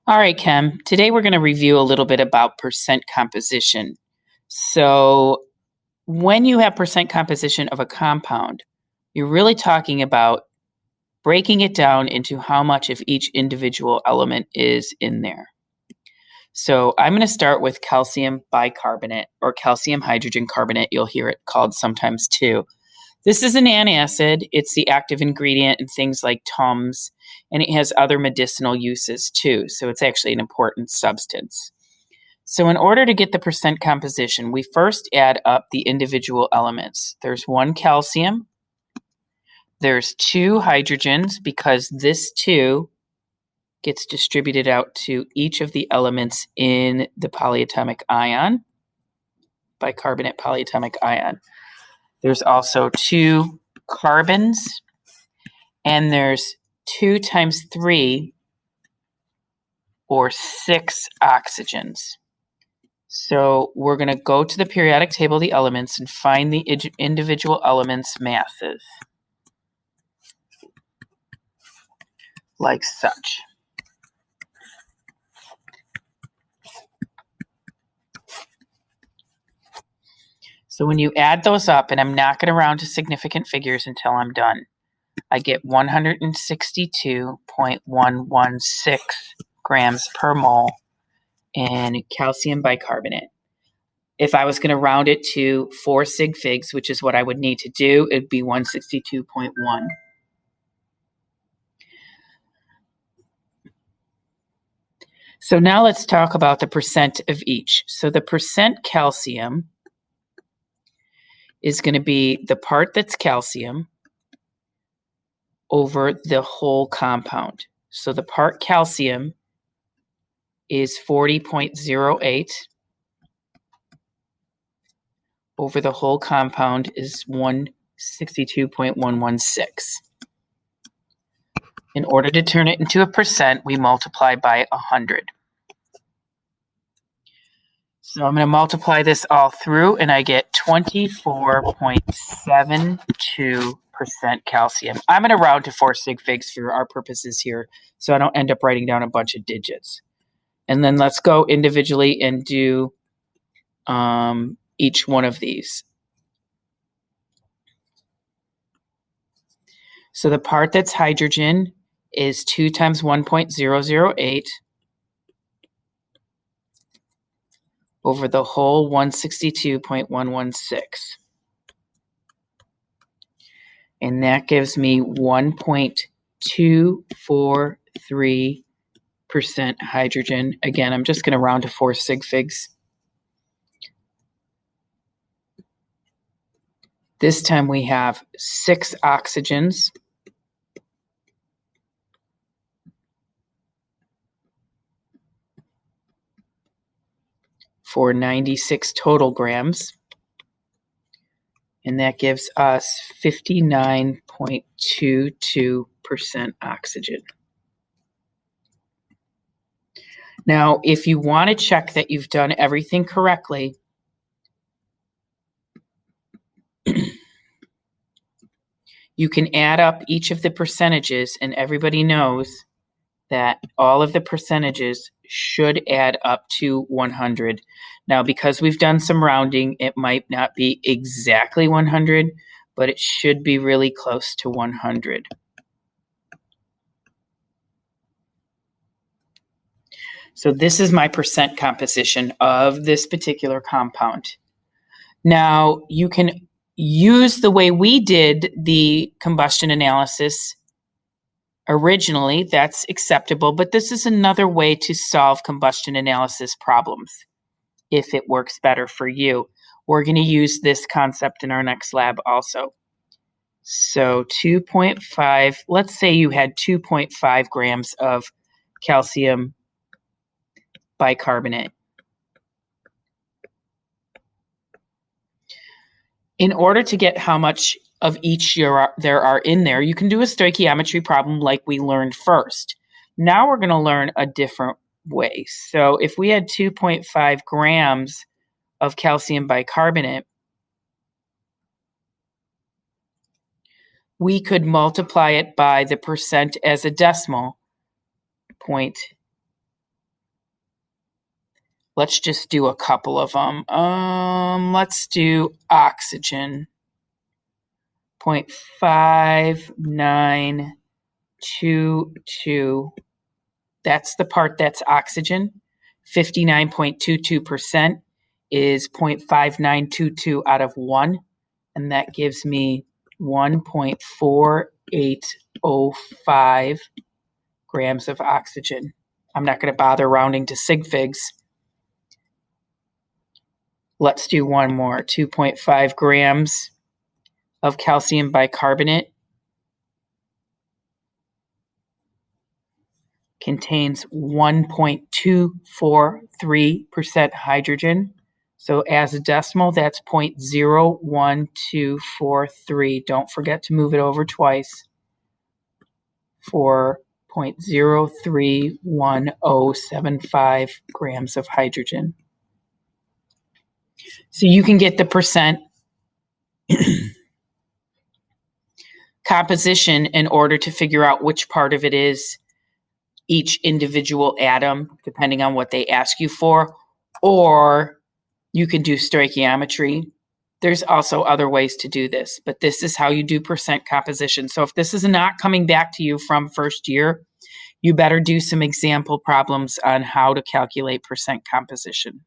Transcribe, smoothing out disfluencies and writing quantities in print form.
All right, Chem. Today we're going to review a little bit about percent composition. So when you have percent composition of a compound, you're really talking about breaking it down into how much of each individual element is in there. So I'm going to start with calcium bicarbonate or calcium hydrogen carbonate. You'll hear it called sometimes too. This is an antacid. It's the active ingredient in things like Tums, and it has other medicinal uses too. So it's actually an important substance. So in order to get the percent composition, we first add up the individual elements. There's 1 calcium. There's 2 hydrogens because this 2 gets distributed out to each of the elements in the polyatomic ion, bicarbonate polyatomic ion. There's also 2 carbons, and there's 2 times 3 or 6 oxygens. So we're going to go to the periodic table of the elements and find the individual elements' masses, like such. So when you add those up, and I'm not going to round to significant figures until I'm done, I get 162.116 grams per mole in calcium bicarbonate. If I was going to round it to 4 sig figs, which is what I would need to do, it'd be 162.1. So now let's talk about the percent of each. So the percent calcium is going to be the part that's calcium over the whole compound. So the part calcium is 40.08 over the whole compound is 162.116. In order to turn it into a percent, we multiply by 100. So I'm going to multiply this all through, and I get 24.72% calcium. I'm going to round to 4 sig figs for our purposes here, so I don't end up writing down a bunch of digits. And then let's go individually and do each one of these. So the part that's hydrogen is 2 times 1.008 over the whole 162.116. And that gives me 1.243% hydrogen. Again, I'm just going to round to 4 sig figs. This time we have 6 oxygens. For 96 total grams. And that gives us 59.22% oxygen. Now, if you want to check that you've done everything correctly, you can add up each of the percentages, and everybody knows that all of the percentages should add up to 100. Now, because we've done some rounding, it might not be exactly 100, but it should be really close to 100. So this is my percent composition of this particular compound. Now, you can use the way we did the combustion analysis originally. That's acceptable, but this is another way to solve combustion analysis problems if it works better for you. We're going to use this concept in our next lab also. So 2.5, let's say you had 2.5 grams of calcium bicarbonate. In order to get how much of each there are in there, you can do a stoichiometry problem like we learned first. Now we're going to learn a different way. So if we had 2.5 grams of calcium bicarbonate, we could multiply it by the percent as a decimal, Let's just do a couple of them. Let's do oxygen. 0.5922. That's the part that's oxygen. 59.22% is 0.5922 out of 1. And that gives me 1.4805 grams of oxygen. I'm not going to bother rounding to sig figs. Let's do one more. 2.5 grams of calcium bicarbonate contains 1.243% hydrogen. So as a decimal, that's 0.01243. Don't forget to move it over twice for 0.031075 grams of hydrogen. So you can get the percent composition in order to figure out which part of it is each individual atom, depending on what they ask you for, or you can do stoichiometry. There's also other ways to do this, but this is how you do percent composition. So if this is not coming back to you from first year, you better do some example problems on how to calculate percent composition.